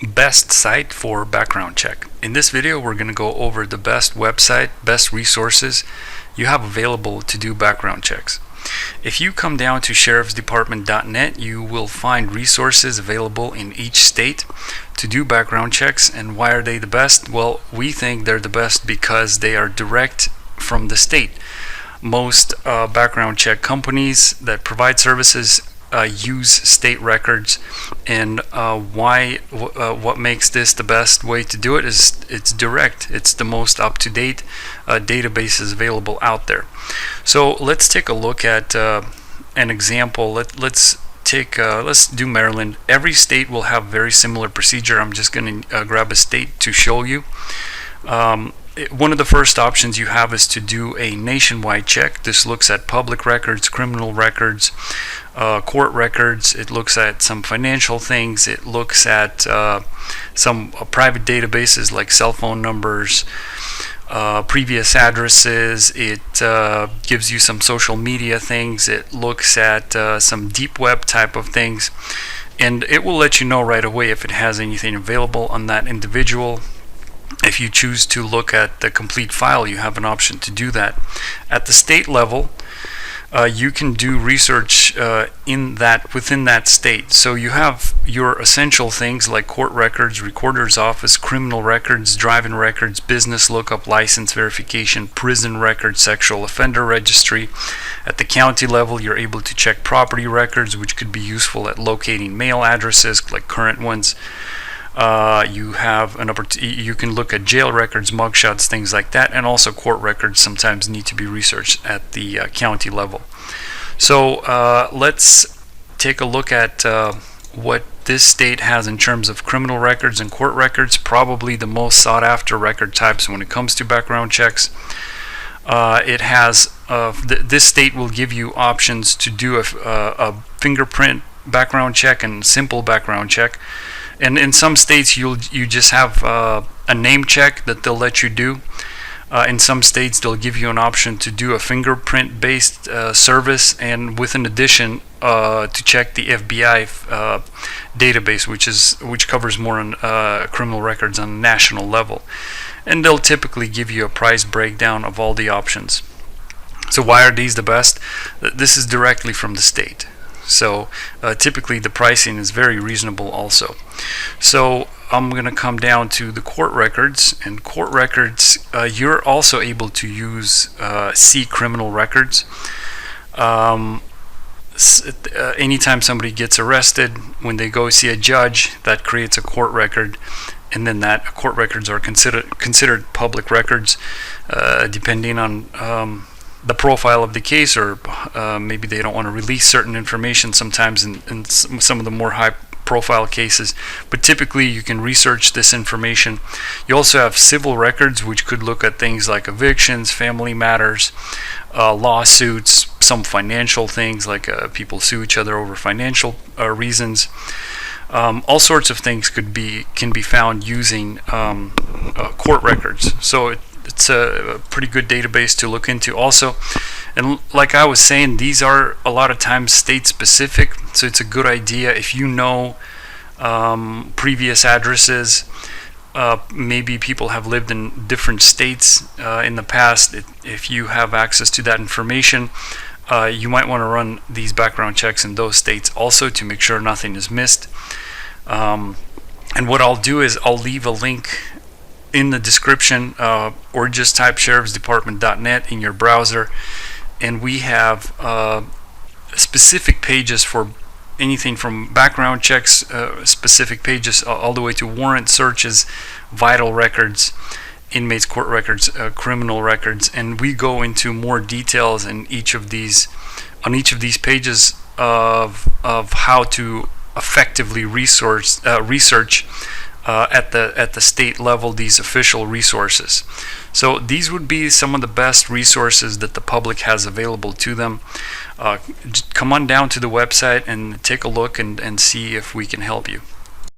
best site for background check. In this video, we're going to go over the best website, best resources you have available to do background checks. If you come down to sheriffsdepartment.net, you will find resources available in each state to do background checks. And why are they the best? Well, we think they're the best because they are direct from the state. Most background check companies that provide services use state records, and what makes this the best way to do it is it's direct. It's the most up-to-date databases available out there. So let's take a look at an example. Let's do Maryland. Every state will have very similar procedure. I'm just going to grab a state to show you. One of the first options you have is to do a nationwide check. This looks at public records, criminal records, court records. It looks at some financial things. It looks at some private databases like cell phone numbers, previous addresses. It gives you some social media things. It looks at some deep web type of things, and it will let you know right away if it has anything available on that individual. If you choose to look at the complete file, you have an option to do that. At the state level, you can do research within that state. So you have your essential things like court records, recorder's office, criminal records, driving records, business lookup, license verification, prison records, sexual offender registry. At the county level, you're able to check property records, which could be useful at locating mail addresses like current ones. You have you can look at jail records, mugshots, things like that, and also court records sometimes need to be researched at the county level. So let's take a look at what this state has in terms of criminal records and court records. Probably the most sought after record types when it comes to background checks. It has this state will give you options to do a fingerprint background check and simple background check. And in some states, you just have a name check that they'll let you do. In some states, they'll give you an option to do a fingerprint-based service, and with an addition to check the FBI database, which covers more on criminal records on a national level. And they'll typically give you a price breakdown of all the options. So why are these the best? This is directly from the state. So typically the pricing is very reasonable also. So I'm going to come down to the court records, and court records you're also able to use see criminal records. Anytime somebody gets arrested, when they go see a judge, that creates a court record, and then that court records are considered public records, depending on the profile of the case, or maybe they don't want to release certain information sometimes in some of the more high profile cases, but typically you can research this information. You also have civil records, which could look at things like evictions, family matters, lawsuits, some financial things like people sue each other over financial reasons. All sorts of things can be found using court records. So it's a pretty good database to look into also. And like I was saying, these are a lot of times state specific, so it's a good idea if you know previous addresses. Maybe people have lived in different states in the past. If you have access to that information, you might want to run these background checks in those states also to make sure nothing is missed. And what I'll do is I'll leave a link in the description, or just type sheriffsdepartment.net in your browser, and we have specific pages for anything from background checks, specific pages all the way to warrant searches, vital records, inmates court records, criminal records, and we go into more details in each of these pages of how to effectively research at the state level these official resources. So these would be some of the best resources that the public has available to them. Come on down to the website and take a look and see if we can help you.